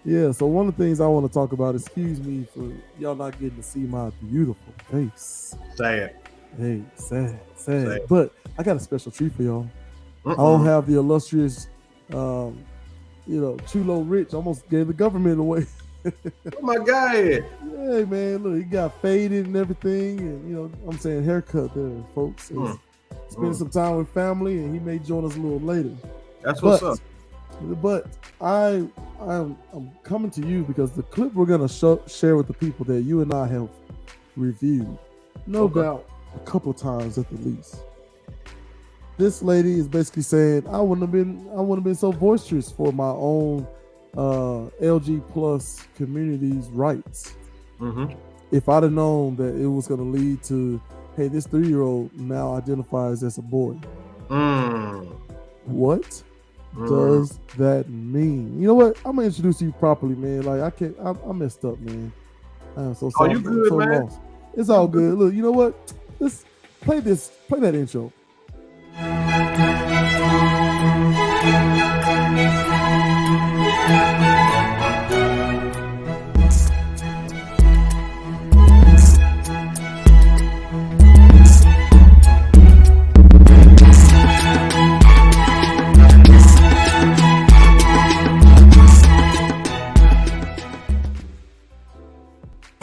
Yeah, so one of the things I want to talk about, excuse me for y'all not getting to see my beautiful face. Sad. Hey, sad, Sad. sad. But I got a special treat for y'all. I don't Mm-mm. have the illustrious, Chulo Rich. Almost gave the government away. Oh my God. Hey, man, look, he got faded and everything. And, I'm saying haircut there, folks. And Mm. spending Mm. some time with family, and he may join us a little later. That's what's But up. But I'm coming to you because the clip we're gonna share with the people that you and I have reviewed, no Okay. doubt a couple times at the least. This lady is basically saying I wouldn't have been so boisterous for my own LG plus community's rights Mm-hmm. if I'd have known that it was gonna lead to, hey, this 3-year-old now identifies as a boy. Mm. What Mm. does that mean? You know what? I'm gonna introduce you properly, man. Like I can't. I messed up, man. I am so Oh, sorry. you I'm good, so man? lost. It's all good. Look, you know what? Let's play this. Play that intro.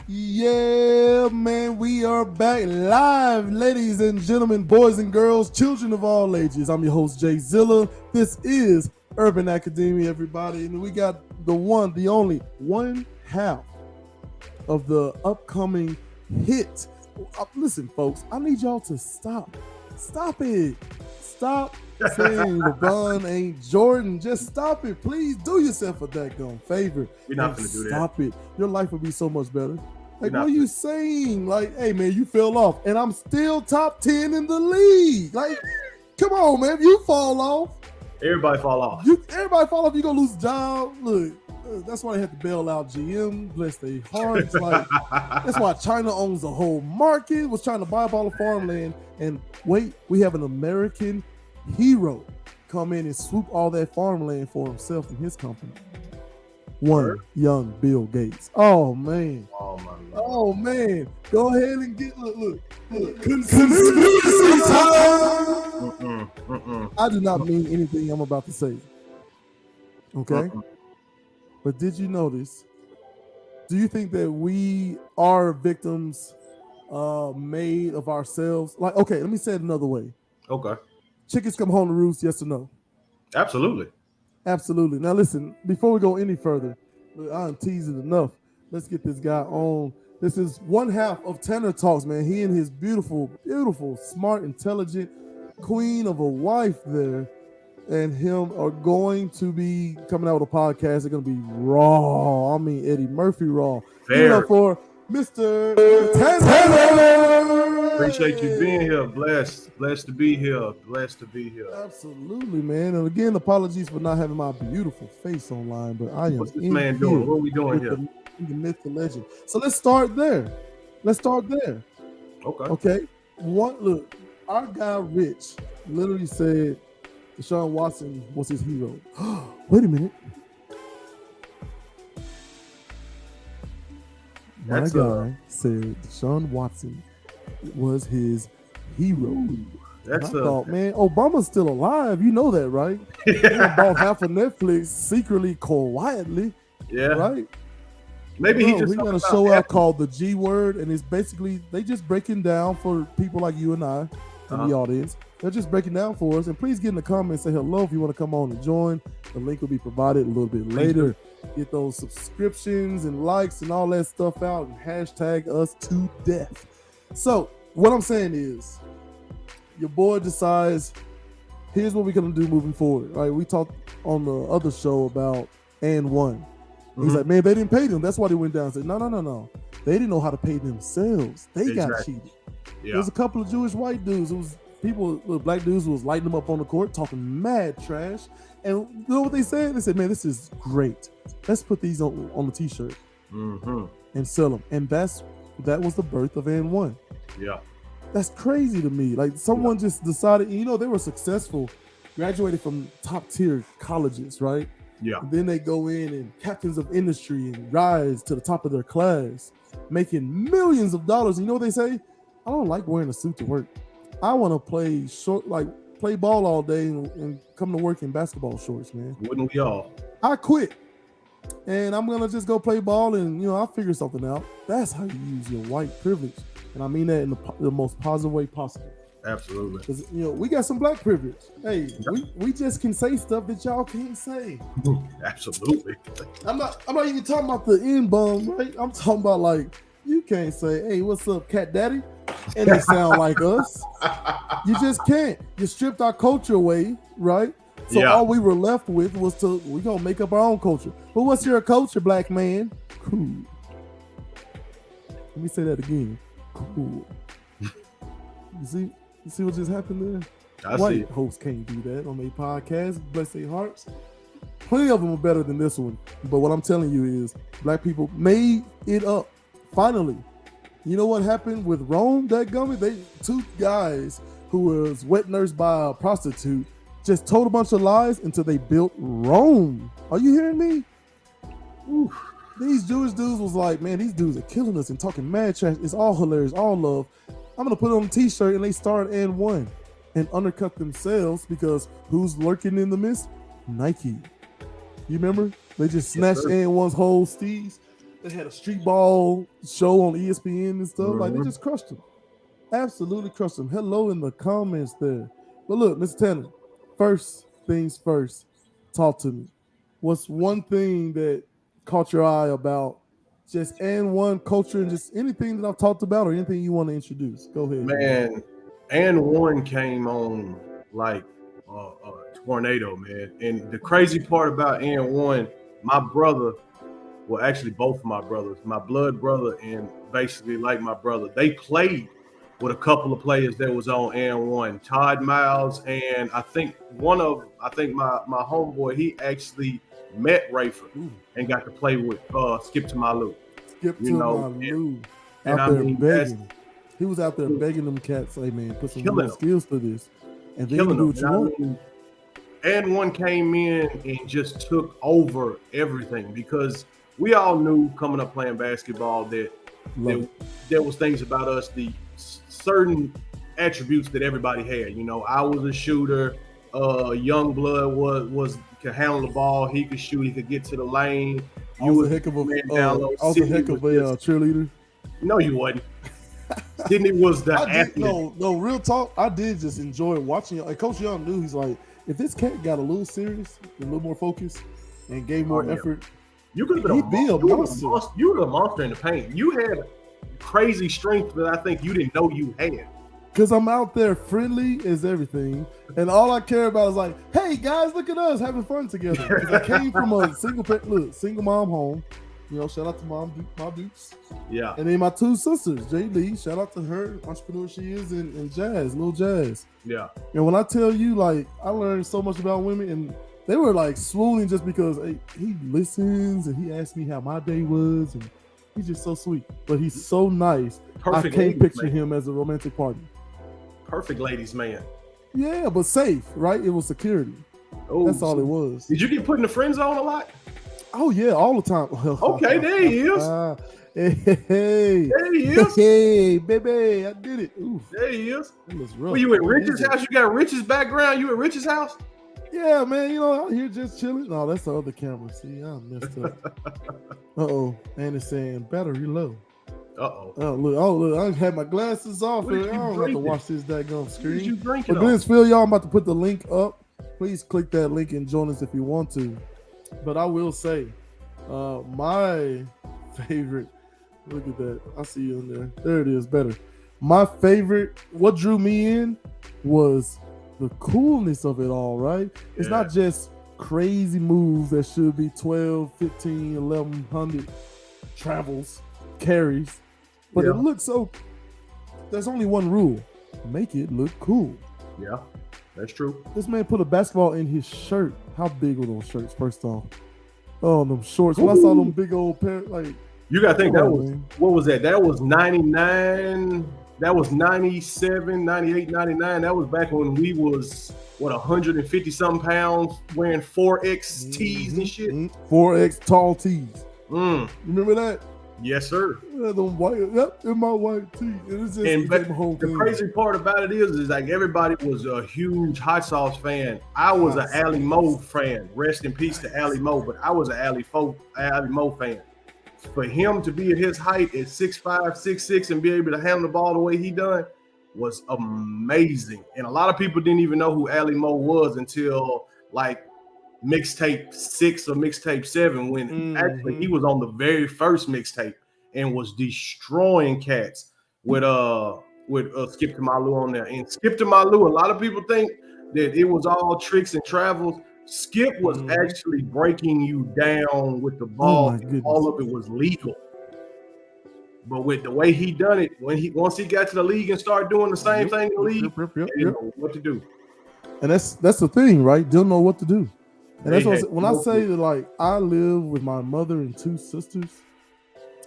Yeah, man, we are back live, ladies and gentlemen, boys and girls, children of all ages. I'm your host, Jay Zilla. This is Urban Academia, everybody, and we got the one, the only one half of the upcoming hit. Listen, folks, I need y'all to stop. Stop it. Stop saying LeBron ain't Jordan. Just stop it. Please do yourself a daggone favor. We're not and gonna do that. Stop it. Your life would be so much better. Like, We're not what are you saying? Like, hey, man, you fell off, and I'm still top 10 in the league. Like, come on, man. If you fall off, Everybody fall off. everybody fall off, you gonna lose a job. Look, that's why they have to bail out GM. Bless their hearts. Like, that's why China owns the whole market. Was trying to buy up all the farmland, and wait, we have an American hero come in and swoop all that farmland for himself and his company. One Word. young Bill Gates. Oh man. Oh my Lord. Oh man. Go ahead and get look. Conspiracy time. Mm-mm. Mm-mm. I do not mean anything I'm about to say. Okay. Mm-mm. But did you notice? Do you think that we are victims made of ourselves? Like, okay, let me say it another way. Okay. Chickens come home to roost, yes or no? Absolutely. Absolutely. Now listen, before we go any further, look, I'm teasing enough. Let's get this guy on. This is one half of Tanner Talks, man. He and his beautiful, beautiful, smart, intelligent queen of a wife there and him are going to be coming out with a podcast. They're going to be raw. I mean, Eddie Murphy raw. Give it Fair. up for Mr. Tanner. Appreciate you being here. Blessed. Blessed to be here. Blessed to be here. Absolutely, man. And again, apologies for not having my beautiful face online, but I am What's this in man here doing? What are we doing with here? the myth, the legend. So let's start there. Okay. Okay. Look, our guy Rich literally said Deshaun Watson was his hero. Wait a minute. My That's guy said Deshaun Watson was his hero. That's I thought, man, Obama's still alive. You know that, right? He bought half of Netflix secretly, quietly, yeah. right? Maybe he Bro, just he got a talking show about out called The G Word, and it's basically they just breaking down for people like you and I and the audience. They're just breaking down for us. And please get in the comments, say hello if you want to come on and join. The link will be provided a little bit later. Get those subscriptions and likes and all that stuff out and hashtag us to death. So what I'm saying is, your boy decides, here's what we're gonna do moving forward. Right? We talked on the other show about and one. He's like, man, they didn't pay them. That's why they went down. I said, no. They didn't know how to pay themselves. They got cheated. Yeah. There's a couple of Jewish white dudes. It was people, black dudes who was lighting them up on the court, talking mad trash. And you know what they said? They said, man, this is great. Let's put these on the t-shirt and sell them. And that was the birth of and one. Yeah. That's crazy to me. Like someone just decided, they were successful, graduated from top tier colleges, right? Yeah. And then they go in and captains of industry and rise to the top of their class, making millions of dollars. You know what they say? I don't like wearing a suit to work. I want to play play ball all day and come to work in basketball shorts, man. Wouldn't we all? I quit. And I'm gonna just go play ball, and I'll figure something out. That's how you use your white privilege, and I mean that in the most positive way possible. Absolutely. Because we got some black privilege. Hey, we just can say stuff that y'all can't say. Absolutely. I'm not even talking about the N-bomb, right? I'm talking about like you can't say, "Hey, what's up, Cat Daddy?" and they sound like us. You just can't. You stripped our culture away, right? So all we were left with was we gonna make up our own culture. But what's your culture, black man? Cool. Let me say that again. Cool. You see what just happened there? White hosts can't do that on their podcast. Bless their hearts. Plenty of them are better than this one. But what I'm telling you is black people made it up. Finally. You know what happened with Rome, that gummy? Two guys who was wet nursed by a prostitute just told a bunch of lies until they built Rome. Are you hearing me? Oof. These Jewish dudes was like, man, these dudes are killing us and talking mad trash. It's all hilarious, all love. I'm gonna put it on a t-shirt, and they started and won and undercut themselves because who's lurking in the mist? Nike. You remember? They just snatched and1's whole steez. They had a street ball show on ESPN and stuff. Mm-hmm. Like they just crushed them. Absolutely crushed them. Hello in the comments there. But look, Mr. Tanner, first things first, talk to me. What's one thing that caught your eye about just and1 culture and just anything that I've talked about or anything you want to introduce? Go ahead. Man, and1 came on like a tornado, man. And the crazy part about and1, my brother, well, actually both of my brothers, my blood brother and basically like my brother, they played with a couple of players that was on and1, Todd Miles, and I think my homeboy, he actually met Rayford and got to play with Skip to My Lou. Skip to My Lou. Out there begging. He was out there begging them cats, hey man, put some more skills to this. And then do what you want. and1 came in and just took over everything because we all knew coming up playing basketball that there was things about us, the certain attributes that everybody had. I was a shooter. Young blood could handle the ball. He could shoot. He could get to the lane. I was a heck of a cheerleader. No, you wasn't. Sydney was the athlete. No, real talk. I did just enjoy watching. Like Coach Young knew, he's like, if this cat got a little serious, a little more focus, and gave more effort, you could have been a monster. You were a monster in the paint. You had crazy strength that I think you didn't know you had. Because I'm out there friendly as everything. And all I care about is like, hey, guys, look at us having fun together. Because I came from a single mom home. Shout out to Mom Dukes. Yeah. And then my two sisters, Jay Lee, shout out to her, entrepreneur she is, and Jazz, Lil Jazz. Yeah. And when I tell you, like, I learned so much about women, and they were like swooning just because he listens and he asked me how my day was, and he's just so sweet. But he's so nice. Perfect. I can't picture him as a romantic partner. Perfect ladies man. Yeah, but safe, right? It was security. Oh, that's all it was. Did you get put in the friend zone a lot? Oh yeah, all the time. Okay, there he is. Hey, there he is. Hey, baby, I did it. Oof. There he is. That was rough. Were you at Rich's house? You got Rich's background? You at Rich's house? Yeah, man. Out here just chilling. No, that's the other camera. See, I messed up. Uh-oh. And it's saying battery low. Uh-oh. Oh, look. I had my glasses off. I don't have to watch this daggone screen. What you drinking? But Glennsville, y'all, I'm about to put the link up. Please click that link and join us if you want to. But I will say, my favorite, look at that. I see you in there. There it is, better. My favorite, what drew me in was the coolness of it all, right? It's not just crazy moves that should be 12, 15, 1100 travels, carries. But it looks so, there's only one rule. Make it look cool. Yeah, that's true. This man put a basketball in his shirt. How big were those shirts, first off? Oh, them shorts. When I saw them big old pair, like. You got to think what was that? That was 99. That was 97, 98, 99. That was back when we was, 150 something pounds, wearing 4X tees and shit. 4X tall tees. Mm. You remember that? Yes, sir. Yeah, them white, in my white tee. The crazy part about it is like everybody was a huge hot sauce fan. I was an Ali Mo fan. Rest in peace to Ali Mo, but I was an Ali Mo fan. For him to be at his height at 6'5", 6'6", and be able to handle the ball the way he done was amazing. And a lot of people didn't even know who Ali Mo was until like mixtape 6 or mixtape 7, when actually he was on the very first mixtape and was destroying cats with Skip to Malou on there. And Skip to Malou, a lot of people think that it was all tricks and travels. Skip was actually breaking you down with the ball. All of it was legal. But with the way he done it, once he got to the league and started doing the same thing in the league, he didn't know what to do. And that's the thing, right? Didn't know what to do. And that's what when I say that, like, I live with my mother and 2 sisters.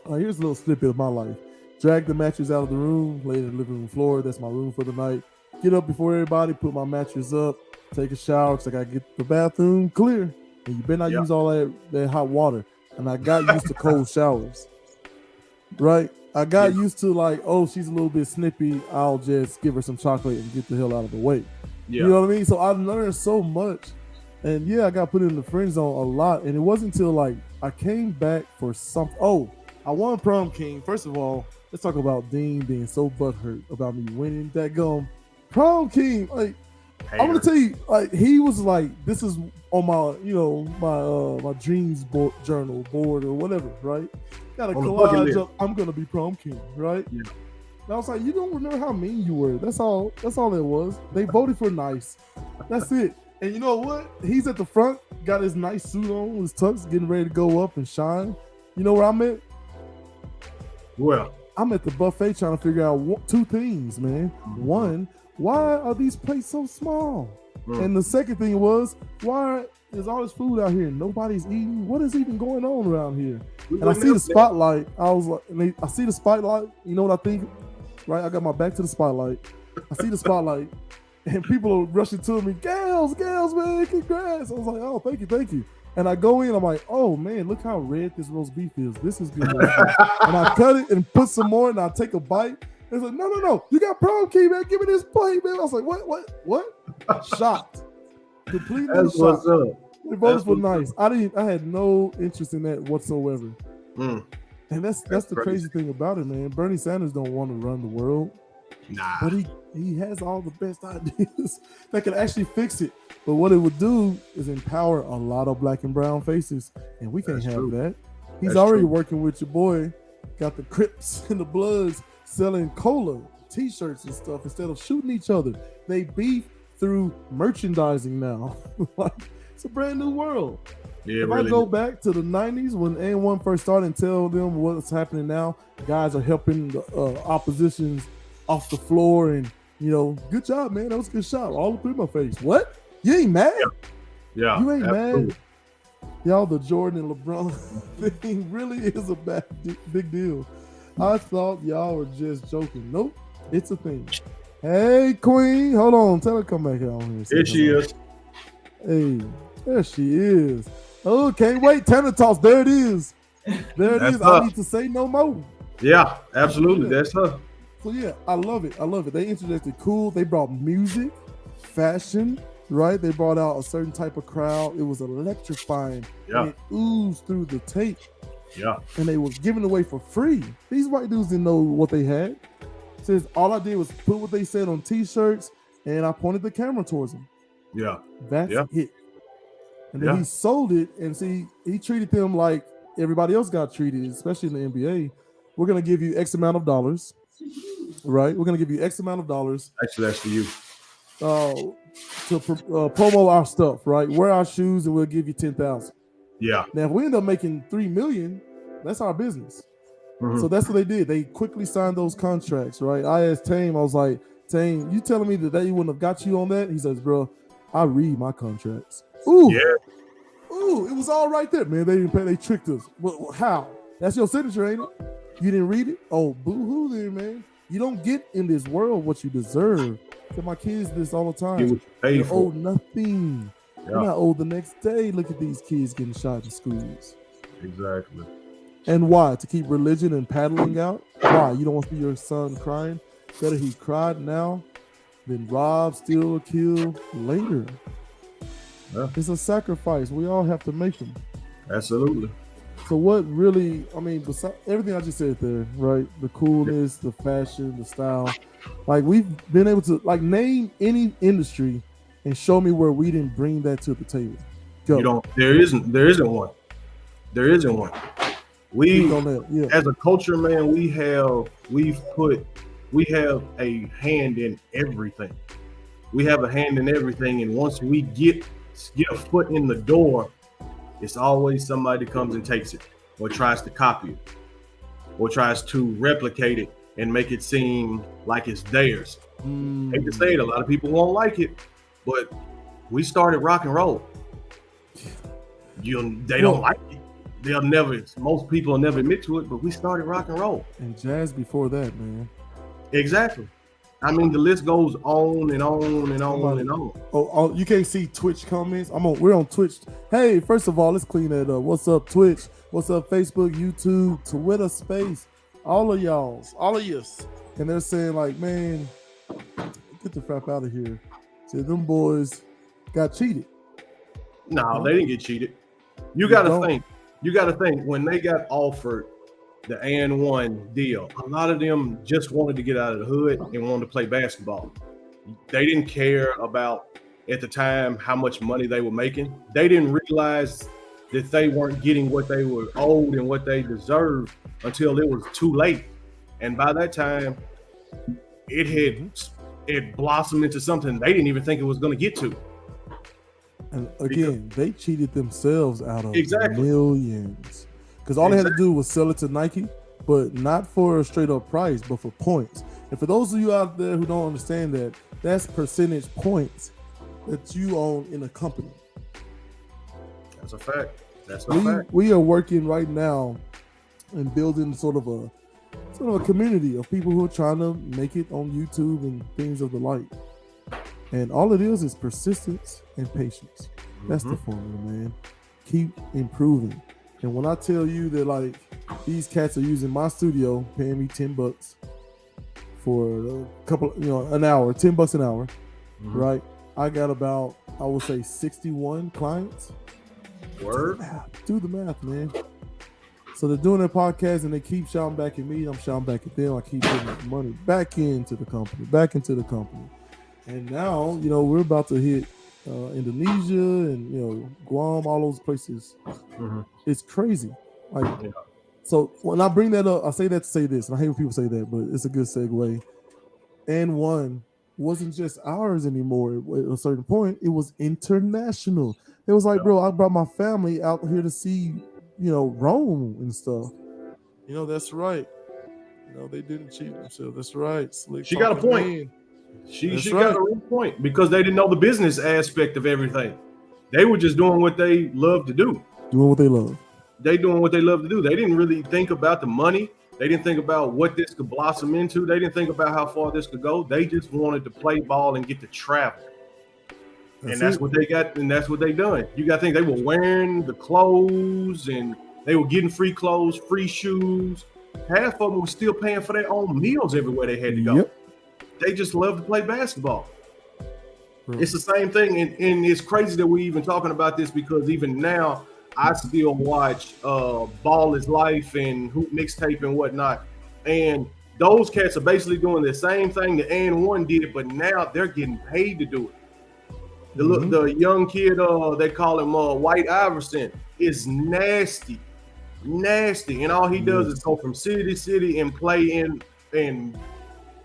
Here's a little snippet of my life. Drag the mattress out of the room, lay in the living room floor. That's my room for the night. Get up before everybody, put my mattress up, take a shower because I gotta get the bathroom clear. And you better not use all that hot water. And I got used to cold showers. Right? I got used to like, oh, she's a little bit snippy. I'll just give her some chocolate and get the hell out of the way. Yeah. You know what I mean? So I learned so much. And I got put in the friend zone a lot. And it wasn't until like I came back for something. Oh, I won prom king. First of all, let's talk about Dean being so butthurt about me winning that gum. Prom king, like, I'm gonna tell you, like, he was like, this is on my, my dreams journal board or whatever, right? Got a collage up, I'm gonna be prom king, right? Yeah. And I was like, you don't remember how mean you were. That's all it was. They voted for nice. That's it. And you know what? He's at the front, got his nice suit on, his tux, getting ready to go up and shine. You know where I'm at? Well, I'm at the buffet trying to figure out 2 things, man. One, why are these plates so small? And the second thing was, why is all this food out here and nobody's eating? What is even going on around here? And I see the spotlight. I was like, I see the spotlight. You know what I think? Right? I got my back to the spotlight. I see the spotlight. And people are rushing to me, Gals, man, congrats. I was like, oh, thank you. And I go in, I'm like, oh man, look how red this roast beef is. This is good. And I cut it and put some more, and I take a bite. It's like, no, you got prom key, man. Give me this plate, man. I was like, what? Shocked. Completely shocked. What's up. They voted for nice. I had no interest in that whatsoever. And that's the crazy thing about it, man. Bernie Sanders don't want to run the world. Nah. But he has all the best ideas that can actually fix it. But what it would do is empower a lot of black and brown faces. And we can't have that. He's already working with your boy, got the Crips and the Bloods selling cola, t-shirts and stuff instead of shooting each other. They beef through merchandising now. Like, it's a brand new world. Yeah, if really. I go back to the 90s when AND1 first started and tell them what's happening now, guys are helping the oppositions off the floor, and good job, man. That was a good shot. All up in my face. What? You ain't mad? Yeah. You ain't mad? Y'all, the Jordan and LeBron thing really is a big deal. I thought y'all were just joking. Nope, it's a thing. Hey, Queen, hold on. Tell her to come back here on here. There she is. Hey, there she is. Oh, can't wait. Tanner Talks. There it is. There it is. Her. I need to say no more. Yeah, absolutely. That's her. So yeah, I love it. They introduced it cool. They brought music, fashion, right? They brought out a certain type of crowd. It was electrifying. Yeah. And it oozed through the tape. Yeah. And they was giving away for free. These white dudes didn't know what they had. Says all I did was put what they said on t-shirts, and I pointed the camera towards them. Yeah. That's it. And then he sold it, and see, he treated them like everybody else got treated, especially in the NBA. We're gonna give you X amount of dollars. Right, we're gonna give you X amount of dollars. Actually, that's for you. To promo our stuff, right? Wear our shoes, and we'll give you 10,000. Yeah. Now, if we end up making $3 million, that's our business. So that's what they did. They quickly signed those contracts, right? I asked Tame, I was like, Tame, you telling me that they wouldn't have got you on that? He says, bro, I read my contracts. Ooh, it was all right there, man. They didn't pay. They tricked us. Well, how? That's your signature, ain't it? You didn't read it? Oh, boo-hoo then, man. You don't get in this world what you deserve. I tell my kids this all the Get time. what you pay They're for. owed nothing. They're Yeah, not owed the next day. Look at these kids getting shot in schools. exactly. And why? To keep religion and paddling out? Why? You don't want to see your son crying? Better he cried now than rob, steal, or kill later. Yeah. It's a sacrifice. We all have to make them. Absolutely. So what really, I mean, besides everything I just said there, right? The coolness, the fashion, the style. Like we've been able to like name any industry and show me where we didn't bring that to the table. Go. You don't. There isn't one. There isn't one. Speak on that. Yeah. As a culture, man, we have a hand in everything. We have a hand in everything, and once we get a foot in the door, it's always somebody comes and takes it, or tries to copy it, or tries to replicate it and make it seem like it's theirs. Hate to say it, a lot of people won't like it, but we started rock and roll. They don't like it. They'll never. Most people will never admit to it, but we started rock and roll. And jazz before that, man. Exactly. I mean, the list goes on and on and on and on. Oh, you can't see Twitch comments. We're on Twitch. Hey, first of all, let's clean that up. What's up, Twitch? What's up, Facebook, YouTube, Twitter Space? All of y'all's, all of yous. And they're saying like, man, get the crap out of here. See, them boys got cheated. No, they didn't get cheated. You got to think. You got to think when they got offered the AND1 deal, a lot of them just wanted to get out of the hood and wanted to play basketball. They didn't care about, at the time, how much money they were making. They didn't realize that they weren't getting what they were owed and what they deserved until it was too late. And by that time, it blossomed into something they didn't even think it was going to get to. And again, they cheated themselves out of Exactly. millions. Because all they had to do was sell it to Nike, but not for a straight up price, but for points. And for those of you out there who don't understand that, that's percentage points that you own in a company. That's a fact. That's a fact. We are working right now and building sort of a community of people who are trying to make it on YouTube and things of the like. And all it is persistence and patience. That's the formula, man. Keep improving. And when I tell you that like these cats are using my studio, paying me $10 for a couple, an hour, $10 an hour, right? I got about, I would say 61 clients. Word. Do the math, man. So they're doing their podcast and they keep shouting back at me. I'm shouting back at them. I keep putting money back into the company. And now, we're about to hit Indonesia and, Guam, all those places. It's crazy. So when I bring that up, I say that to say this, and I hate when people say that, but it's a good segue. AND1 wasn't just ours anymore. At a certain point, it was international. It was like, bro, I brought my family out here to see, Rome and stuff. That's right. They didn't cheat themselves. That's right. Slick she got a point. Man. She got a real point because they didn't know the business aspect of everything. They were just doing what they love to do. Doing what they love. They doing what they love to do. They didn't really think about the money. They didn't think about what this could blossom into. They didn't think about how far this could go. They just wanted to play ball and get to travel. That's what they got, and that's what they done. You got to think they were wearing the clothes, and they were getting free clothes, free shoes. Half of them were still paying for their own meals everywhere they had to go. Yep. They just love to play basketball. Right. It's the same thing, and it's crazy that we're even talking about this because even now I still watch Ball is Life and Hoop Mixtape and whatnot, and those cats are basically doing the same thing that AND1 did, but now they're getting paid to do it. The young kid, they call him White Iverson, is nasty, and all he does is go from city to city and play in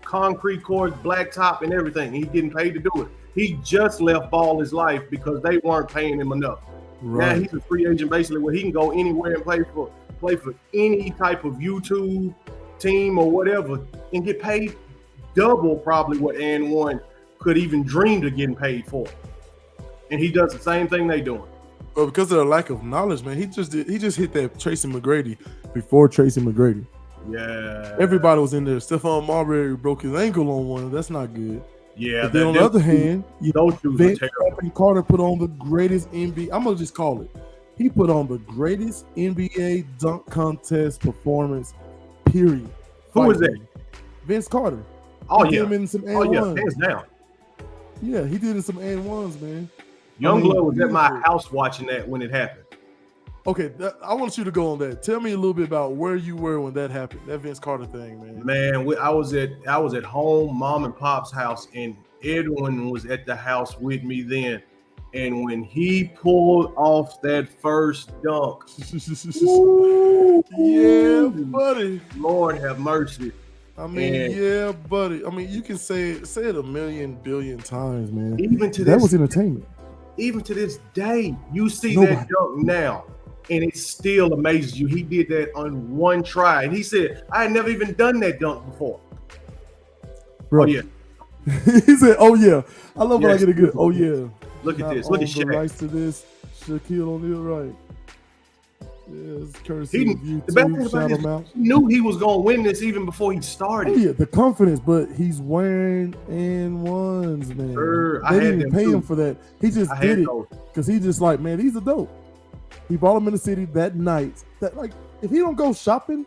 concrete courts, blacktop, and everything. He's getting paid to do it. He just left Ball His Life because they weren't paying him enough. Right. Now he's a free agent basically where he can go anywhere and play for any type of YouTube team or whatever and get paid double probably what AND1 could even dream of getting paid for. And he does the same thing they doing. But because of their lack of knowledge, man, he just hit that Tracy McGrady before Tracy McGrady. Yeah. Everybody was in there. Stephon Marbury broke his ankle on one. That's not good. Yeah. But then on the other hand, those shoes are Vince terrible. Carter put on the greatest NBA. I'm gonna just call it. He put on the greatest NBA dunk contest performance. Period. Who was that? Vince Carter. Oh He did yeah. him in some and Oh yeah. ones. Hands down. Yeah, he did in some and ones, man. Youngblood was at my beautiful. house watching that when it happened. Okay, I want you to go on that. Tell me a little bit about where you were when that happened. That Vince Carter thing, man. Man, I was at home, mom and pop's house, and Edwin was at the house with me then. And when he pulled off that first dunk, Yeah, buddy. Lord have mercy. I mean, And- yeah, buddy. I mean, you can say it a million billion times, man. Even to That this, was entertainment. even to this day, you see Nobody. that dunk now, and it still amazes you. He did that on one try, and he said, "I had never even done that dunk before." Bro. Oh yeah, He said, "Oh yeah." I love when I Yes. get a good. Oh yeah. look at Not this. Look at on the Shaq. rights to this. Shaquille O'Neal, right? Yeah, it's courtesy He- of the bad thing YouTube. about Shout this- him out. He knew he was gonna win this even before he Oh started. yeah, the confidence, but he's wearing and ones, man. Sir, I They had didn't even them pay too. him for that. He just I did had it those. because he just like, man, these are dope. He brought them in the city that night. That like, if he don't go shopping,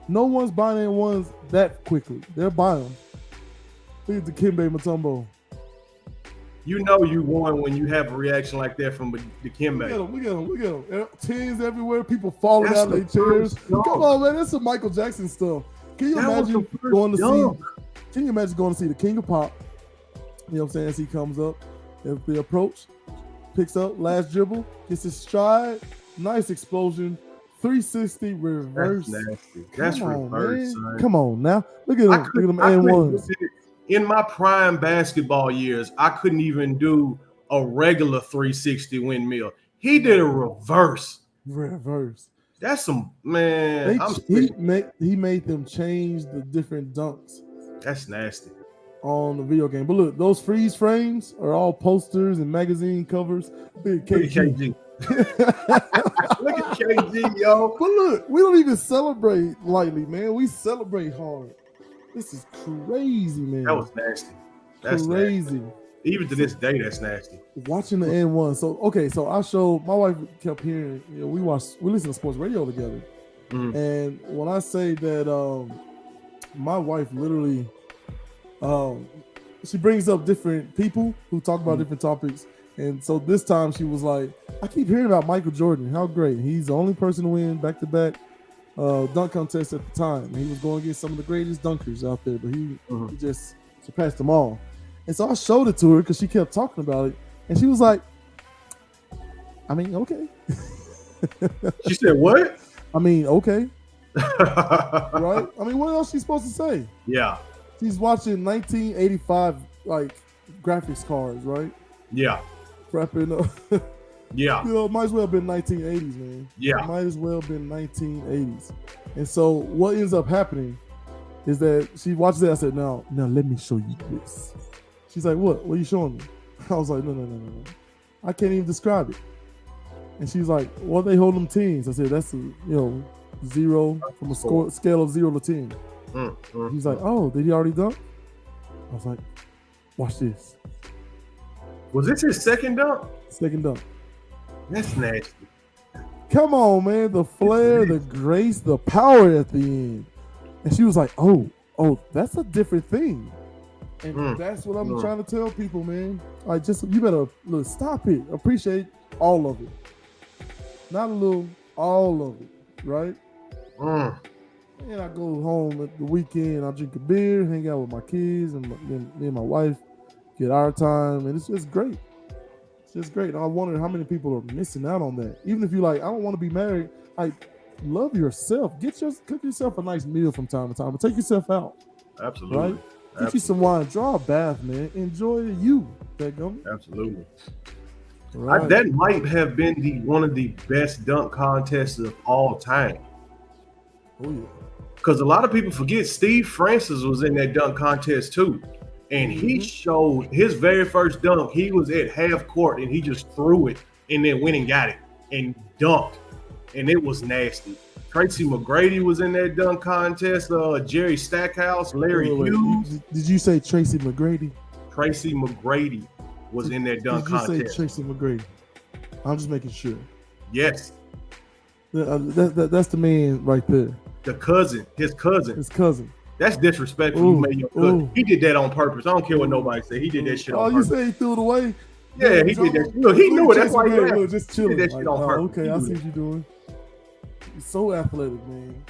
no one's buying and ones that quickly. They're buying them. Look at the Dikembe Mutombo. You know you won when you have a reaction like that from the Look at Kimbe. him, look at him, look at him. Tins everywhere, people falling That's out of their the chairs. first dunk. Come on, man, that's some Michael Jackson stuff. Can you That was imagine the first going to dunk. see? Can you imagine going to see the King of Pop? You know what I'm saying? As he comes up, if the approach, picks up, last dribble, gets his stride, nice explosion, 360 reverse. That's nasty. That's Come on, reverse, man. son. Come on now. Look at him. Look at them and ones. In my prime basketball years, I couldn't even do a regular 360 windmill. He did a reverse. Reverse. That's some man. He made them change the different dunks That's nasty. on the video game. But look, those freeze frames are all posters and magazine covers. Big Look at KG. KG. Look at KG, yo. But look, we don't even celebrate lightly, man. We celebrate hard. This is crazy, man. That was nasty. That's nasty. crazy. Even to this day, that's nasty. Watching the N1. So okay, so I showed my wife kept hearing, you know, we listen to sports radio together. Mhm. And when I say that my wife literally she brings up different people who talk about different topics. And so this time she was like, I keep hearing about Michael Jordan. How great. He's the only person to win back-to-back dunk contest at the time. He was going against some of the greatest dunkers out there, but he just surpassed them all. And so I showed it to her because she kept talking about it. And she was like, I mean, okay. She said, what? I mean, okay. Right? I mean, what else is she supposed to say? Yeah. She's watching 1985 like graphics cards, right? Yeah. Prepping up. Yeah. You know, it might as well have been 1980s, man. Yeah. It might as well have been 1980s. And so what ends up happening is that she watches it. I said, now let me show you this. She's like, what? What are you showing me? I was like, no. I can't even describe it. And she's like, well, they hold them teams. I said, that's zero from a scale of 0 to 10. He's like, oh, did he already dunk? I was like, watch this. Was this his second dunk? Second dunk. That's nasty. Come on, man. The flair, the grace, the power at the end. And she was like, oh, that's a different thing. And that's what I'm trying to tell people, man. Like, just, you better, look, stop it. Appreciate all of it. Not a little, all of it, right? And I go home at the weekend, I drink a beer, hang out with my kids, and me and my wife get our time, and it's just great. It's just great. And I wonder how many people are missing out on that. Even if you're like, I don't want to be married, like, love yourself. Cook yourself a nice meal from time to time, but take yourself out. Absolutely. Right? Get you some wine, draw a bath, man. Enjoy you. Absolutely. Right. That might have been one of the best dunk contests of all time. Oh yeah. Because a lot of people forget Steve Francis was in that dunk contest too. And he showed his very first dunk. He was at half court and he just threw it and then went and got it and dunked. And it was nasty. Tracy McGrady was in that dunk contest. Jerry Stackhouse, Larry Hughes. Did you say Tracy McGrady? Tracy McGrady was in that dunk Did you contest. say Tracy McGrady? I'm just making sure. Yes. That's the man right there. The cousin, his cousin. His cousin. That's disrespectful. Ooh, You made your cousin. ooh. He did that on purpose. I don't care what nobody say. He did that shit Oh, on you purpose. say he threw it away? Yeah, he did that. Look, he knew it. That's why he Look, laughed. just He chilling. did that shit on purpose. Okay, He I knew see that. what you're doing. He's so athletic, man.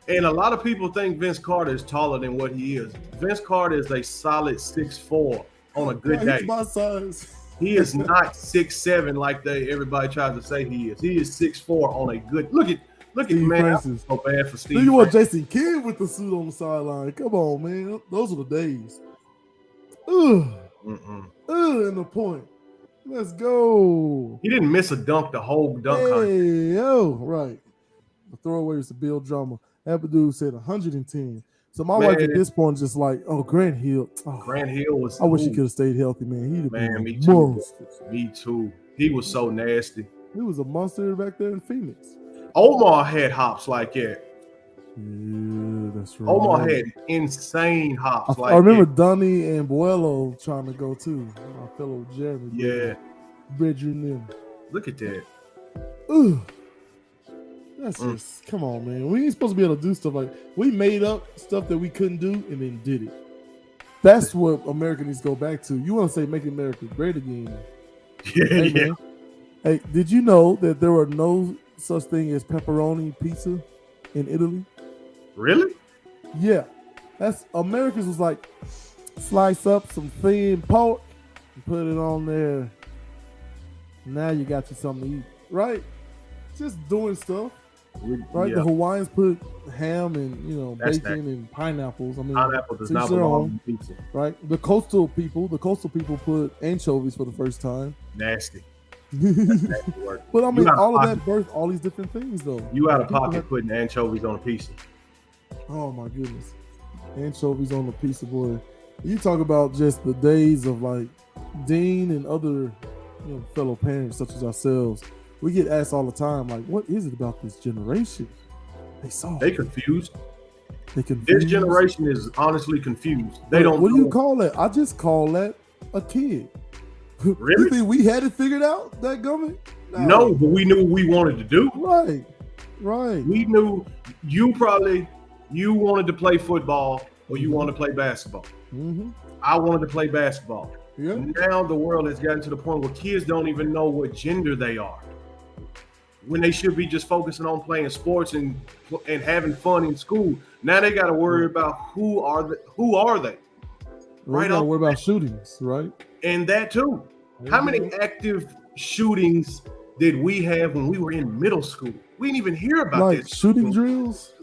And a lot of people think Vince Carter is taller than what he is. Vince Carter is a solid 6'4" on a good Yeah, day. he's my size. He is not 6'7" like everybody tries to say he is. He is 6'4" on a good. Look at Steve man. I Francis. feel so bad for Steve. Do you want Francis. Jason Kidd with the suit on the sideline? Come on, man. Those are the days. Ugh. And the point. Let's go. He didn't miss a dunk the whole dunk contest. Hey, yo. Right. The throwaway was to build drama. Abdu said 110. So my wife at this point is just like, oh, Grant Hill. Oh, Grant Hill was. I wish he could have stayed healthy, man. He'd have been Man, a me too. monster. Me too. He was so nasty. He was a monster back there in Phoenix. Omar had hops like that. Yeah, that's right. Omar had insane hops. I remember Donnie and Buello trying to go too. My fellow Jeremy. Yeah. Bridger and them. Look at that. Ugh. That's just, come on, man. We ain't supposed to be able to do stuff like, we made up stuff that we couldn't do and then did it. That's what America needs to go back to. You want to say make America great again. Yeah, Hey, yeah. man. Hey, did you know that there are no such thing as pepperoni pizza in Italy? Really? Yeah. That's America's was like slice up some thin pork and put it on there. Now you got you something to eat. Right? Just doing stuff. Right? Yeah. The Hawaiians put ham and That's bacon and pineapples. I mean, Pineapple does to not each their belong own, in pizza. right? The coastal people put anchovies for the first time. Nasty. But Nasty work. I mean, You out of all of pocket. that birthed all these different things, though. You out of People pocket have- putting anchovies on a pizza. Oh my goodness, anchovies on the pizza, boy. You talk about just the days of like Dean and other fellow parents such as ourselves. We get asked all the time, like, what is it about this generation? They confused. They confused. This generation is honestly confused. They don't. What do you know. call that? I just call that a kid. Really? You think we had it figured out? That government? No, but we knew what we wanted to do. Right. We knew you wanted to play football or you wanted to play basketball. Mm-hmm. I wanted to play basketball. Yeah. Now the world has gotten to the point where kids don't even know what gender they are, when they should be just focusing on playing sports and having fun in school. Now they got to worry about who are they? We gotta worry about shootings, right? And that too. How many active shootings did we have when we were in middle school? We didn't even hear about like this. shooting drills?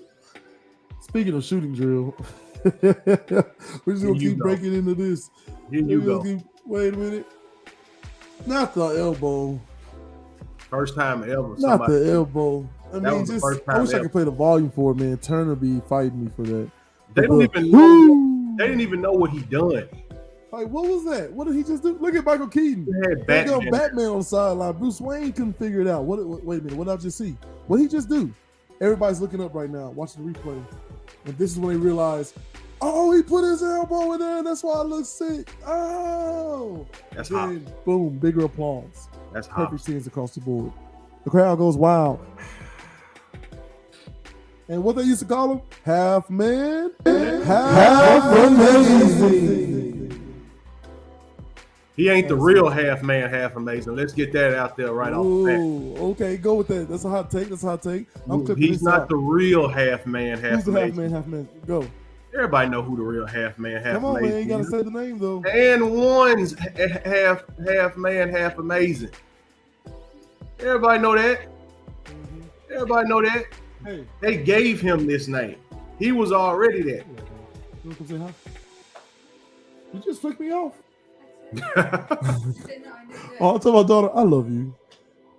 Speaking of shooting drill, we're just gonna keep breaking into this. Here you go. Wait a minute. Not the elbow. First time ever. Not the elbow. I mean, was the first time I wish I ever. could play the volume for it, man. Turner be fighting me for that. They don't even know. They didn't even know what he done. Like, what was that? What did he just do? Look at Michael Keaton. He had They go Batman. Batman on the sideline. Bruce Wayne couldn't figure it out. Wait a minute. What did I just see? What did he just do? Everybody's looking up right now, watching the replay. And this is when they realize, oh, he put his elbow in there. That's why I look sick. Oh. That's then, hot. boom, bigger applause. That's hot. Perfect scenes across the board. The crowd goes wild. And what they used to call him? Half man, half amazing. He ain't the real half man, half amazing. Let's get that out there right off the bat. Okay, go with that. That's a hot take. I'm clipping He's this not out. the real half man, half Who's the half amazing. man, half man? Go. Everybody know who the real half man, half Come on, amazing. man. You gotta is. say the name though. And one's half man, half amazing. Everybody know that. Everybody know that. Hey, They gave him this name. He was already that. you wanna come say hi? You just flicked me off. Oh, I'll tell my daughter, I love you.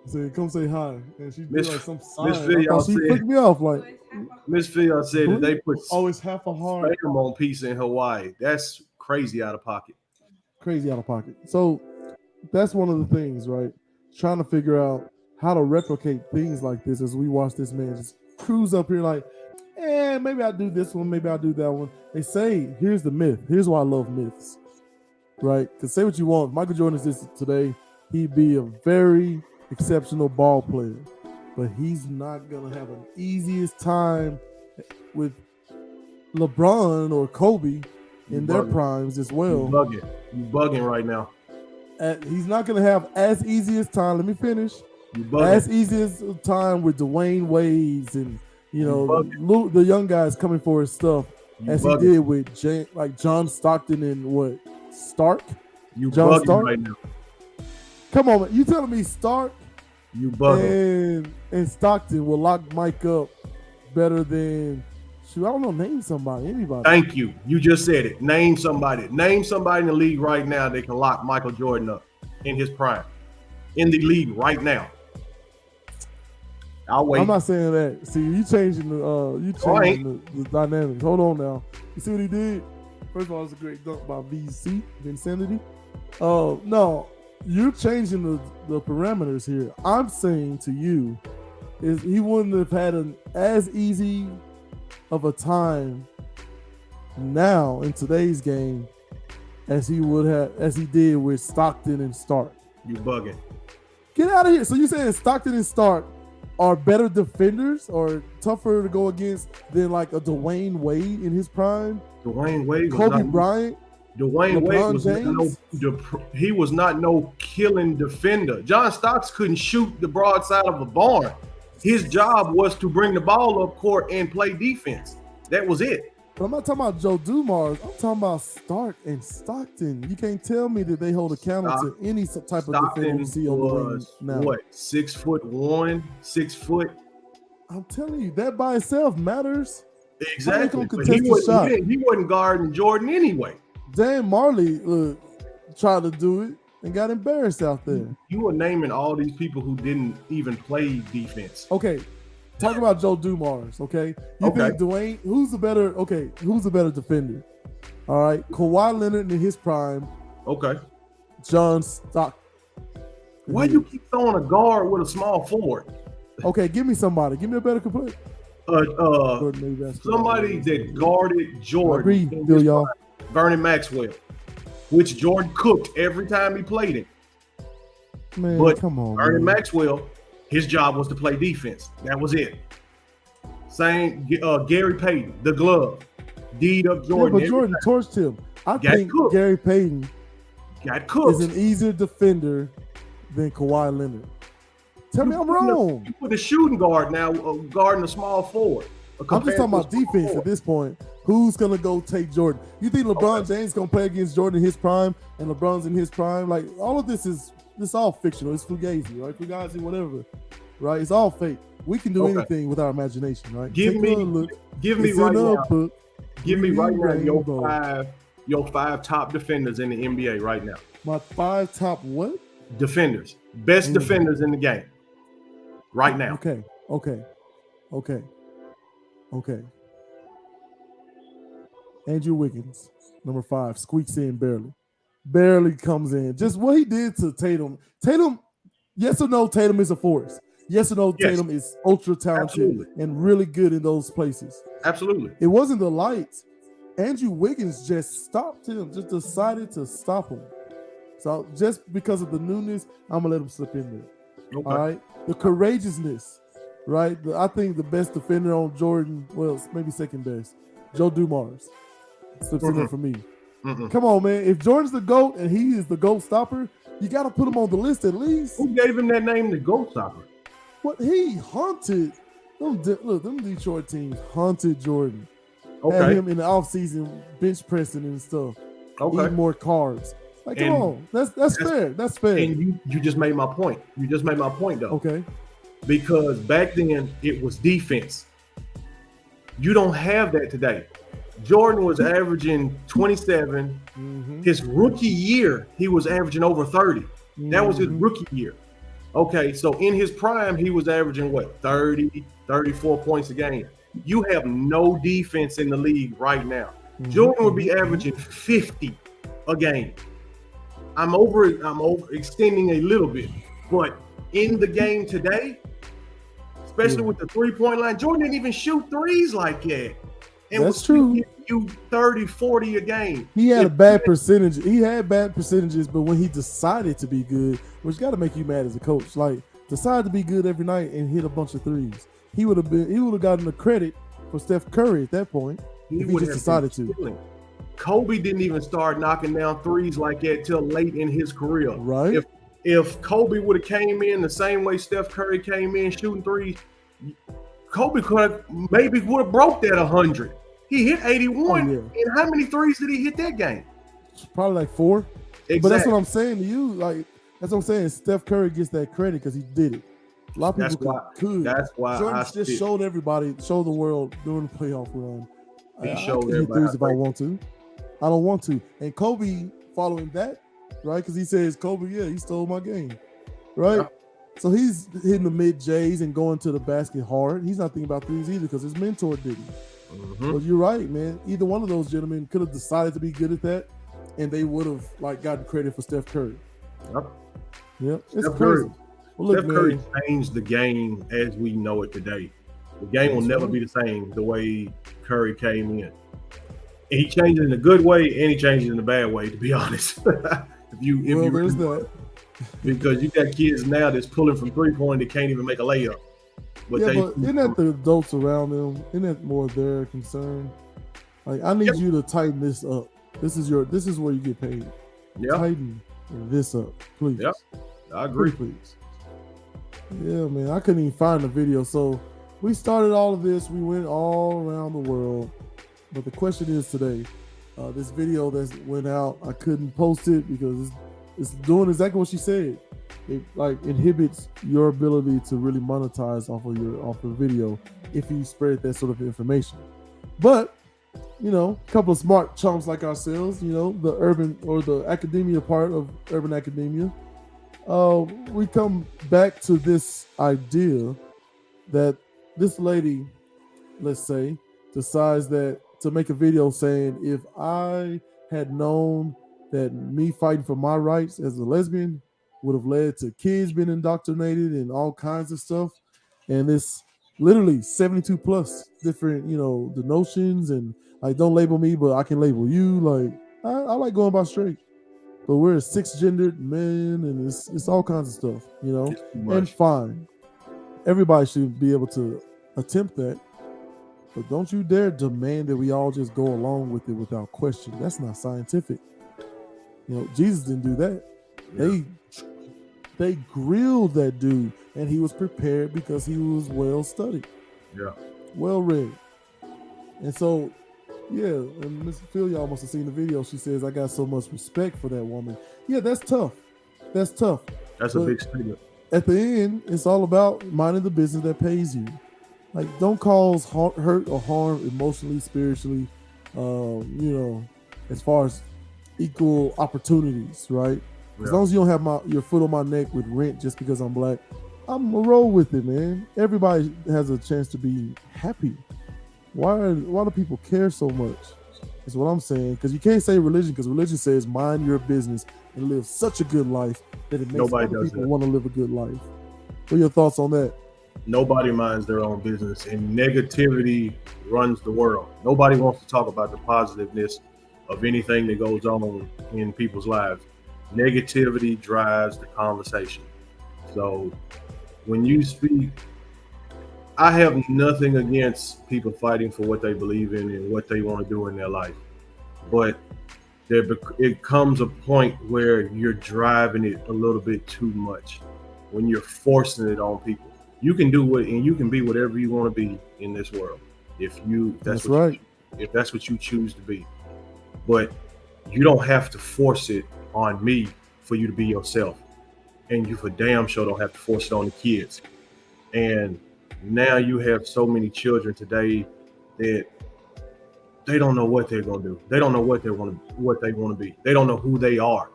I said, come say hi. And she did Miss- like some sign. Miss I Video thought she said- flicked me off like, Miss Phil said that they put oh, it's half a heart. spam on pizza in Hawaii. That's crazy out of pocket. Crazy out of pocket. So that's one of the things, right? Trying to figure out how to replicate things like this as we watch this man just cruise up here like, maybe I'll do this one, maybe I'll do that one. They say, here's the myth. Here's why I love myths, right? Because say what you want. If Michael Jordan existed today, he'd be a very exceptional ball player. But he's not going to have an easiest time with LeBron or Kobe in their primes as well. You bugging right now. He's not going to have as easiest time. Let me finish. As easiest time with Dwayne Wades and the young guys coming for his stuff as he did with John Stockton and Stark. John Stark right now. Come on, man. You telling me Stark? You bugging. And Stockton will lock Mike up better than I don't know. Name somebody. Anybody. Thank you. You just said it. Name somebody. Name somebody in the league right now that can lock Michael Jordan up in his prime. In the league right now. I'll wait. I'm not saying that. See, you changing the dynamics. Hold on now. You see what he did? First of all, it's a great dunk by VC, Vincenity. No, you're changing the parameters here. I'm saying to you is he wouldn't have had an as easy of a time now in today's game as he did with Stockton and Stark. You bugging. Get out of here. So you saying Stockton and Stark are better defenders or tougher to go against than like a Dwayne Wade in his prime? Dwayne Wade, Kobe Bryant, Dwayne Wade was not no killing defender. John Stocks couldn't shoot the broadside of a barn. His job was to bring the ball up court and play defense. That was it. But I'm not talking about Joe Dumars. I'm talking about Stark and Stockton. You can't tell me that they hold a candle to any type of defender you see on the wing now. What, 6'1", 6 foot? I'm telling you, that by itself matters. Exactly. He wasn't guarding Jordan anyway. Dan Marley tried to do it and got embarrassed out there. You were naming all these people who didn't even play defense. Okay. Talk about Joe Dumars, okay? You think Dwayne, who's the better defender? All right. Kawhi Leonard in his prime. Okay. John Stockton. Why you keep throwing a guard with a small forward? Okay, give me somebody. Give me a better complete. Somebody that guarded Jordan. I agree, y'all. Vernon Maxwell, which Jordan cooked every time he played him. Man, but come on, Vernon Maxwell, his job was to play defense. That was it. Same Gary Payton, the glove, D'd up Jordan. Yeah, but Jordan torched him. I think Gary Payton got cooked. Is an easier defender than Kawhi Leonard. Tell me I'm wrong. You put a shooting guard now, guarding a small forward. I'm just talking about defense at this point. Who's gonna go take Jordan? You think LeBron James gonna play against Jordan in his prime, and LeBron's in his prime? Like all of this is all fictional. It's fugazi, right? Fugazi, whatever, right? It's all fake. We can do anything with our imagination, right? Give me right now your five top defenders in the NBA right now. My 5 top what? Defenders, best defenders in the game, right now. Okay. Andrew Wiggins, number 5, squeaks in barely comes in. Just what he did to Tatum. Tatum, yes or no, Tatum is a force. Yes or no, Tatum is ultra talented and really good in those places. Absolutely. It wasn't the lights. Andrew Wiggins just stopped him, just decided to stop him. So just because of the newness, I'm going to let him slip in there. Okay. All right? The courageousness, right? I think the best defender on Jordan, well, maybe second best, Joe Dumars. Slips in there for me. Come on, man. If Jordan's the GOAT and he is the GOAT stopper, you got to put him on the list at least. Who gave him that name, the GOAT stopper? What he haunted. Them Detroit teams haunted Jordan. Had him in the offseason bench pressing and stuff. Eating more carbs. Like, come on. That's fair. That's fair. And you just made my point. You just made my point, though. Okay. Because back then, it was defense. You don't have that today. Jordan was averaging 27. Mm-hmm. His rookie year, he was averaging over 30. Mm-hmm. That was his rookie year. Okay, so in his prime, he was averaging what, 30, 34 points a game. You have no defense in the league right now. Mm-hmm. Jordan would be averaging 50 a game. I'm overextending a little bit, but in the game today, especially with the 3-point line. Jordan didn't even shoot threes like that. And That's true. You 30, 40 a game. He had a bad percentage. He had bad percentages, but when he decided to be good, which got to make you mad as a coach, like decide to be good every night and hit a bunch of threes, he would have gotten the credit for Steph Curry at that point if he just decided to. Kobe didn't even start knocking down threes like that till late in his career. Right. If Kobe would have came in the same way Steph Curry came in shooting threes, Kobe would have broke that 100. He hit 81. Oh, yeah. And how many threes did he hit that game? Probably like 4. Exactly. But that's what I'm saying to you. Like that's what I'm saying. Steph Curry gets that credit because he did it. A lot of people could. That's why Jordan just showed the world during the playoff run. He showed I can hit threes if I want to. I don't want to. And Kobe following that, right? Because he says, Kobe, yeah, he stole my game, right? Yeah. So he's hitting the mid J's and going to the basket hard. He's not thinking about threes either because his mentor didn't. Mm-hmm. But you're right, man. Either one of those gentlemen could have decided to be good at that, and they would have like gotten credit for Steph Curry. Yep. It's Steph crazy. Curry, well, look, Steph Curry changed the game as we know it today. The game will never be the same the way Curry came in. And he changed it in a good way, and he changed it in a bad way, to be honest. There's that. Because you got kids now that's pulling from 3-point that can't even make a layup. But isn't that the adults around them? Isn't that more their concern? Like, I need you to tighten this up. This is where you get paid. Tighten this up, please. Yep. I agree. Please. Yeah, man. I couldn't even find the video. So we started all of this. We went all around the world. But the question is today, this video that went out, I couldn't post it because it's doing exactly what she said. It like inhibits your ability to really monetize off of video if you spread that sort of information. But a couple of smart chumps like ourselves, the urban or the academia part of urban academia, we come back to this idea that this lady, let's say, decides that to make a video saying, if I had known that me fighting for my rights as a lesbian would have led to kids being indoctrinated and all kinds of stuff, and this literally 72 plus different, the notions, and like, don't label me, but I can label you. Like, I like going by straight, but we're a 6-gendered men, and it's all kinds of stuff, and fine. Everybody should be able to attempt that, but don't you dare demand that we all just go along with it without question. That's not scientific. Jesus didn't do that. Yeah. They grilled that dude, and he was prepared because he was well studied. Yeah. Well read. And so, and Ms. Phil, y'all must have seen the video. She says, I got so much respect for that woman. Yeah, that's tough. That's a big statement. At the end, it's all about minding the business that pays you. Like, don't cause hurt or harm emotionally, spiritually, as far as equal opportunities, right? As long as you don't have your foot on my neck with rent just because I'm black, I'm gonna roll with it, man. Everybody has a chance to be happy. Why do people care so much? That's what I'm saying. Because you can't say religion, because religion says mind your business and live such a good life that it makes other people want to live a good life. What are your thoughts on that? Nobody minds their own business, and negativity runs the world. Nobody wants to talk about the positiveness of anything that goes on in people's lives. Negativity drives the conversation. So when you speak, I have nothing against people fighting for what they believe in and what they want to do in their life. But it comes a point where you're driving it a little bit too much, when you're forcing it on people. You can do and you can be whatever you want to be in this world if that's what you choose to be. But you don't have to force it on me for you to be yourself. And you for damn sure don't have to force it on the kids. And now you have so many children today that they don't know what they're gonna do. They don't know what they want to be. They don't know who they are.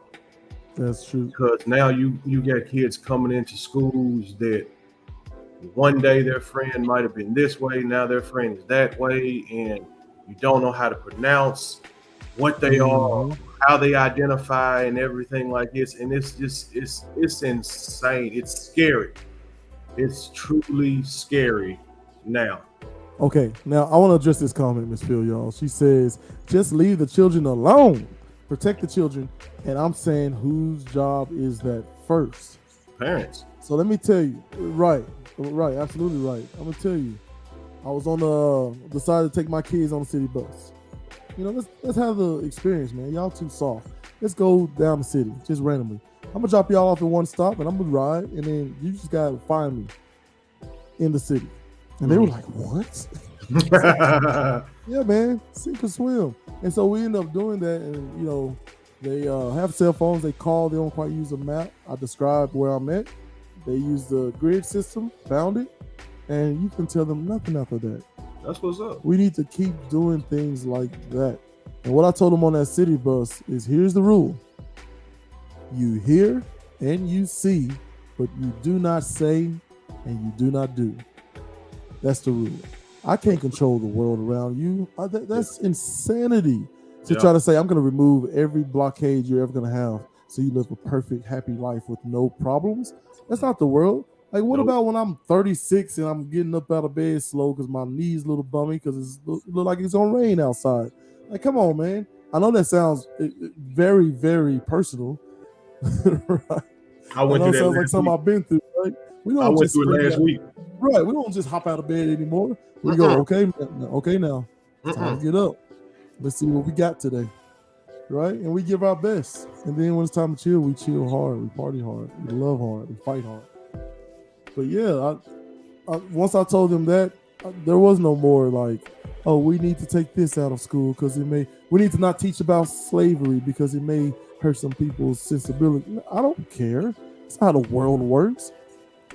That's true. Because now you got kids coming into schools that one day their friend might have been this way, now their friend is that way, and you don't know how to pronounce what they are, how they identify, and everything like this. And it's insane. It's scary. It's truly scary now. Okay, now I want to address this comment, Miss Phil, y'all. She says, just leave the children alone. Protect the children. And I'm saying, whose job is that first? Parents. So let me tell you, right, absolutely right. I'm gonna tell you, I was on decided to take my kids on the city bus. You know, let's have the experience, man. Y'all too soft. Let's go down the city, just randomly. I'm gonna drop y'all off at one stop, and I'm gonna ride, and then you just gotta find me in the city. And they were like, "What?" Yeah, man, sink or swim. And so we end up doing that, and you know, they have cell phones. They call. They don't quite use a map. I described where I'm at. They use the grid system, found it, and you can tell them nothing after that. That's what's up. We need to keep doing things like that. And what I told them on that city bus is, here's the rule. You hear and you see, but you do not say and you do not do. That's the rule. I can't control the world around you. That's insanity to try to say, I'm going to remove every blockade you're ever going to have so you live a perfect, happy life with no problems. That's not the world. Like, what about when I'm 36 and I'm getting up out of bed slow because my knee's a little bummy because it look like it's going to rain outside? Like, come on, man. I know that sounds very, very personal. Right? I went through that sounds like something I've been through, right? I went through it last week. Right. We don't just hop out of bed anymore. We go, okay now. It's time to get up. Let's see what we got today. Right? And we give our best. And then when it's time to chill, we chill hard. We party hard. We love hard. We fight hard. But yeah, once I told them that, there was no more like, oh, we need to take this out of school because we need to not teach about slavery because it may hurt some people's sensibility. I don't care. That's not how the world works.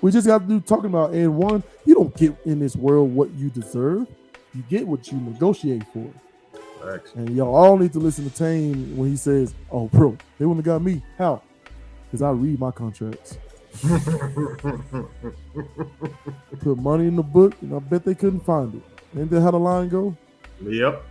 We just got to do talking about, and one, you don't get in this world what you deserve. You get what you negotiate for. Thanks. And y'all all need to listen to Tame when he says, oh, bro, they wouldn't have got me. How? Because I read my contracts. Put money in the book, and I bet they couldn't find it. Ain't that how the line go? Yep.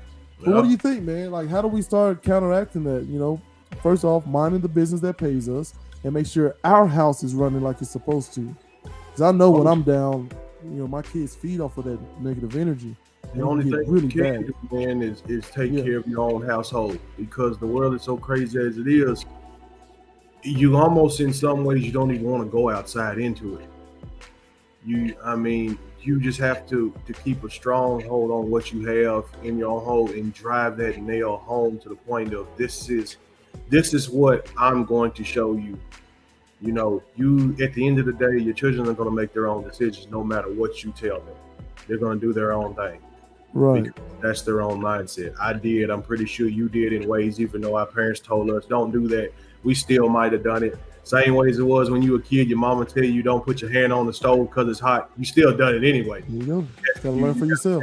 But what do you think, man? Like, how do we start counteracting that? You know, first off, minding the business that pays us and make sure our house is running like it's supposed to. Because I know when I'm down, you know, my kids feed off of that negative energy. The only thing you can do, man, is take care of your own household, because the world is so crazy as it is. You almost, in some ways, you don't even want to go outside into it. You just have to keep a strong hold on what you have in your home and drive that nail home to the point of this is what I'm going to show you. You know, at the end of the day, your children are going to make their own decisions no matter what you tell them. They're going to do their own thing. Right. Because that's their own mindset. I'm pretty sure you did in ways, even though our parents told us don't do that. We still might have done it. Same way as it was when you were a kid, your mama tell you don't put your hand on the stove because it's hot. You still done it anyway. You go. Gotta learn for yourself.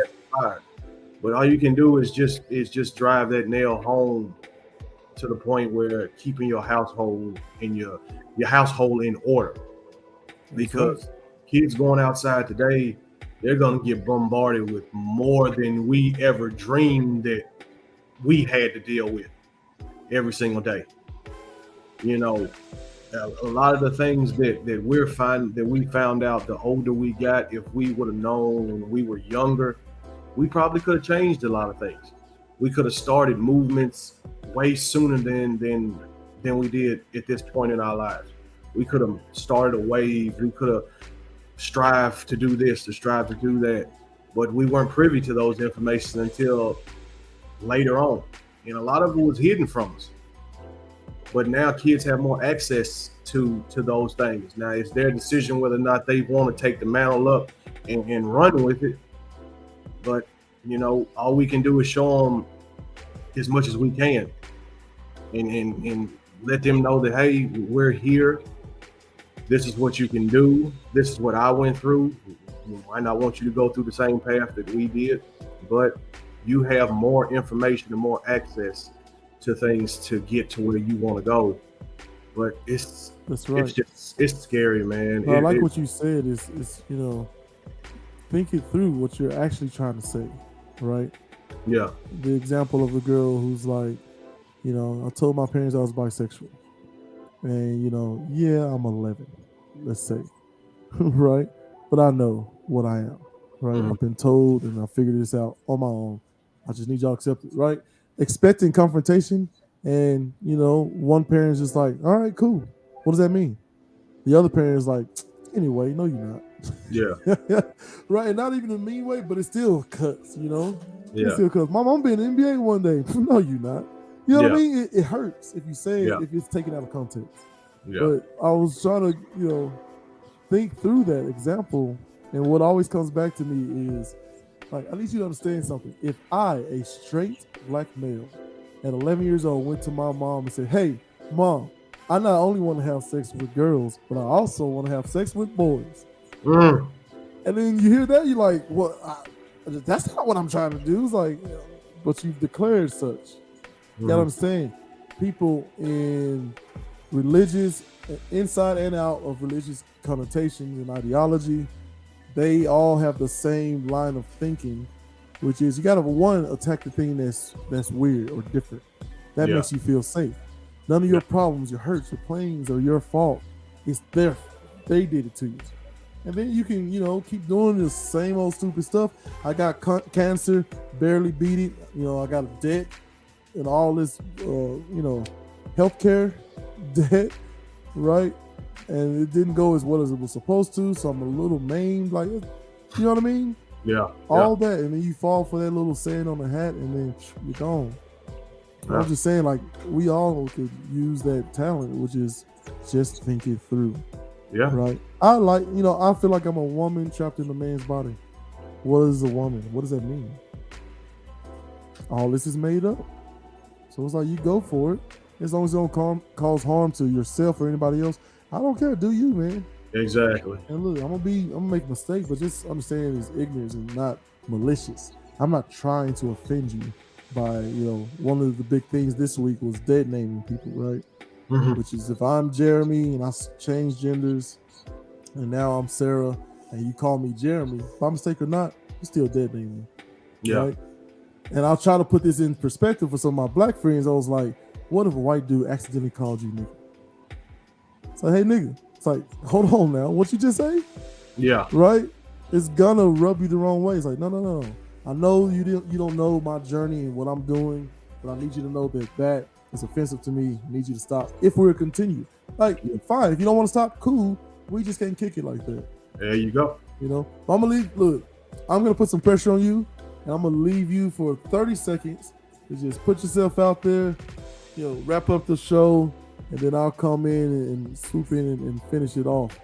But all you can do is just drive that nail home to the point where keeping your household in your household in order. Because kids going outside today, they're gonna get bombarded with more than we ever dreamed that we had to deal with every single day. You know, a lot of the things that we found out the older we got, if we would have known when we were younger, we probably could have changed a lot of things. We could have started movements way sooner than we did at this point in our lives. We could have started a wave. We could have strived to do this, to strive to do that, but we weren't privy to those information until later on, and a lot of it was hidden from us. But now kids have more access to those things. Now it's their decision whether or not they want to take the mantle up and run with it. But, you know, all we can do is show them as much as we can and let them know that, hey, we're here. This is what you can do. This is what I went through. I might not want you to go through the same path that we did, but you have more information and more access to things to get to where you want to go. But it's scary, man. I like what you said is, you know, think it through what you're actually trying to say, right? Yeah. The example of the girl who's like, you know, I told my parents I was bisexual. And, you know, yeah, I'm 11, let's say, right? but I know what I am, right? Mhm. I've been told and I figured this out on my own. I just need y'all to accept it, right? Expecting confrontation, and one parent's just like, all right, cool. What does that mean? The other parent is like, anyway, no, you're Yeah, not. Right? Not even in a mean way, but it still cuts. It yeah, still cuts. My mom being in the NBA one day. No, you're not. You know what I yeah, mean? It hurts if you say it, yeah, if it's taken out of context. yeah, But I was trying to, think through that example. And what always comes back to me is like, I need you to understand something. If I, a straight black male, at 11 years old, went to my mom and said, hey, mom, I not only want to have sex with girls, but I also want to have sex with boys. mm, And then you hear that, you're like, well, that's not what I'm trying to do. It's like, but you've declared such. You gotta mhm. understand, people in religious, inside and out of religious connotations and ideology, they all have the same line of thinking, which is you gotta attack the thing that's weird or different. That Yeah, makes you feel safe. None of yeah, your problems, your hurts, your pains are your fault. It's their they did it to you. And then you can, keep doing the same old stupid stuff. I got cancer, barely beat it. I got a debt and all this, healthcare debt, right? And it didn't go as well as it was supposed to. So I'm a little maimed, like, you know what I mean? yeah, yeah, All that, and then you fall for that little saying on the hat, and then you're gone. yeah. I'm just saying, like, we all could use that talent, which is just think it through, Yeah. right? I feel like I'm a woman trapped in a man's body. What is a woman? What does that mean? All this is made up. So it's like you go for it. As long as it don't cause harm to yourself or anybody else, I don't care. Do you, man? Exactly. And look, I'm gonna make mistakes, but just understand it's ignorance and not malicious. I'm not trying to offend you by, one of the big things this week was dead naming people, right? Mhm. Which is if I'm Jeremy and I change genders and now I'm Sarah and you call me Jeremy, by mistake or not, you still dead naming me, Yeah. right? And I'll try to put this in perspective for some of my black friends. I was like, what if a white dude accidentally called you nigga? It's like, hey nigga. It's like, hold on now. What you just say? Yeah. Right? It's gonna rub you the wrong way. It's like, no. I know you don't know my journey and what I'm doing, but I need you to know that is offensive to me. I need you to stop. If we're continue. Like, fine. If you don't want to stop, cool. We just can't kick it like that. There you go. But I'm gonna leave. Look, I'm gonna put some pressure on you, and I'm gonna leave you for 30 seconds to just put yourself out there, wrap up the show, and then I'll come in and swoop in and finish it off.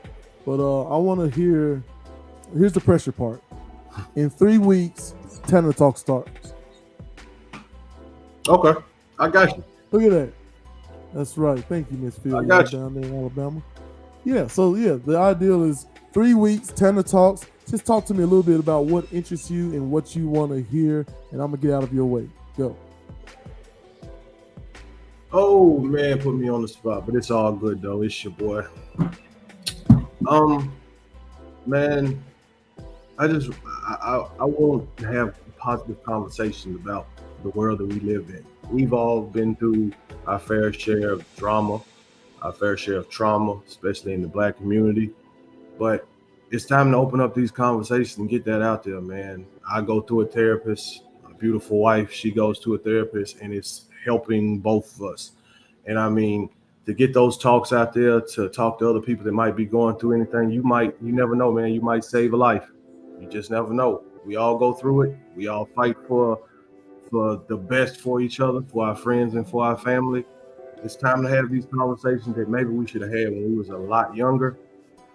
But I want to here's the pressure part. In 3 weeks, Tanner Talk starts. Okay. I got you. Look at that. That's right. Thank you, Miss Phil. I got you. Down there in Alabama. Yeah, so the ideal is 3 weeks, Tanner Talks. Just talk to me a little bit about what interests you and what you want to hear, and I'm going to get out of your way. Go. Oh man, put me on the spot, but it's all good though. It's your boy. Man, I want to have positive conversations about the world that we live in. We've all been through our fair share of drama, our fair share of trauma, especially in the black community. But it's time to open up these conversations and get that out there, man. I go to a therapist, a beautiful wife, she goes to a therapist, and it's helping both of us. And I mean, to get those talks out there, to talk to other people that might be going through anything, you never know, man. You might save a life. You just never know. We all go through it. We all fight for the best for each other, for our friends and for our family. It's time to have these conversations that maybe we should have had when we was a lot younger,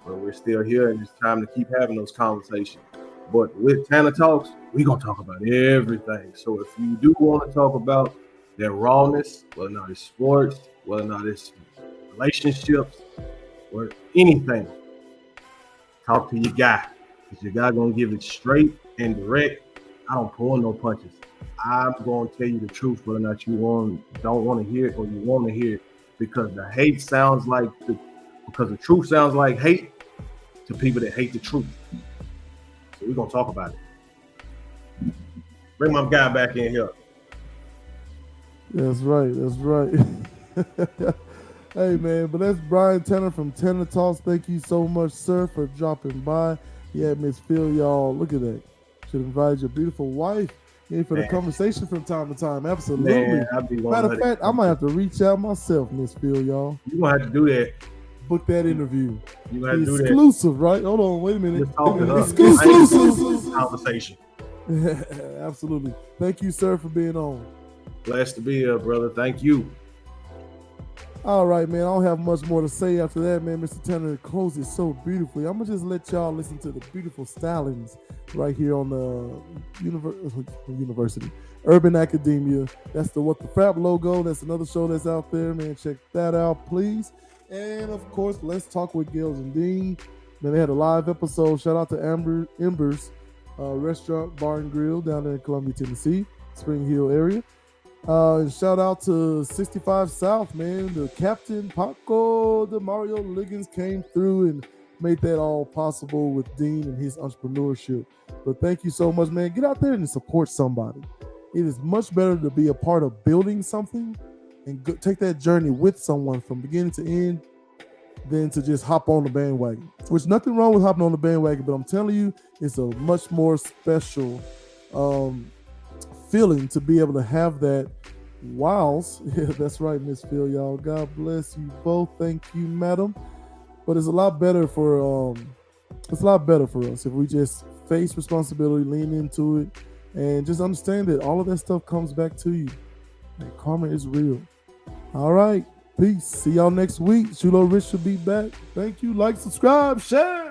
but we're still here, and it's time to keep having those conversations. But with Tanner Talks, we're going to talk about everything. So if you do want to talk about that rawness, whether or not it's sports, whether or not it's relationships, or anything, talk to your guy. Because your guy going to give it straight and direct. I don't pull no punches. I'm going to tell you the truth, whether or not you don't want to hear it or you want to hear it, because the truth sounds like hate to people that hate the truth. So we're going to talk about it. Bring my guy back in here. That's right. Hey, man, but that's Brian Tanner from Tanner Talks. Thank you so much, sir, for dropping by. Yeah, Miss Phil, y'all. Look at that. Should have invited your beautiful wife in for the Man. conversation from time to time. Absolutely. Man, I'd be Matter of fact, I might have to reach out myself, Miss Phil, y'all. You're gonna have to do that. Book that interview. You gonna have to do that. Exclusive, right? Hold on, wait a minute. Just talk to her. Exclusive. Conversation. Absolutely. Thank you, sir, for being on. Blessed to be here, brother. Thank you. All right, man. I don't have much more to say after that, man. Mr. Tanner closed it so beautifully. I'm gonna just let y'all listen to the beautiful stylings right here on the University Urban Academia. That's the What the Frap logo. That's another show that's out there, man. Check that out, please. And of course, Let's Talk with Gales and Dean. Man, they had a live episode. Shout out to Embers Restaurant, Bar and Grill down there in Columbia, Tennessee, Spring Hill area. And shout out to 65 South, man. The Captain Paco de Mario Liggins came through and made that all possible with Dean and his entrepreneurship. But thank you so much, man. Get out there and support somebody. It is much better to be a part of building something and take that journey with someone from beginning to end than to just hop on the bandwagon. Which nothing wrong with hopping on the bandwagon, but I'm telling you, it's a much more special feeling to be able to have that. Wows. Yeah, that's right, Miss Phil, y'all. God bless you both. Thank you, madam. But it's a lot better for us if we just face responsibility, lean into it, and just understand that all of that stuff comes back to you. And karma is real. All right. Peace. See y'all next week. Chulo Rich will be back. Thank you. Like, subscribe, share.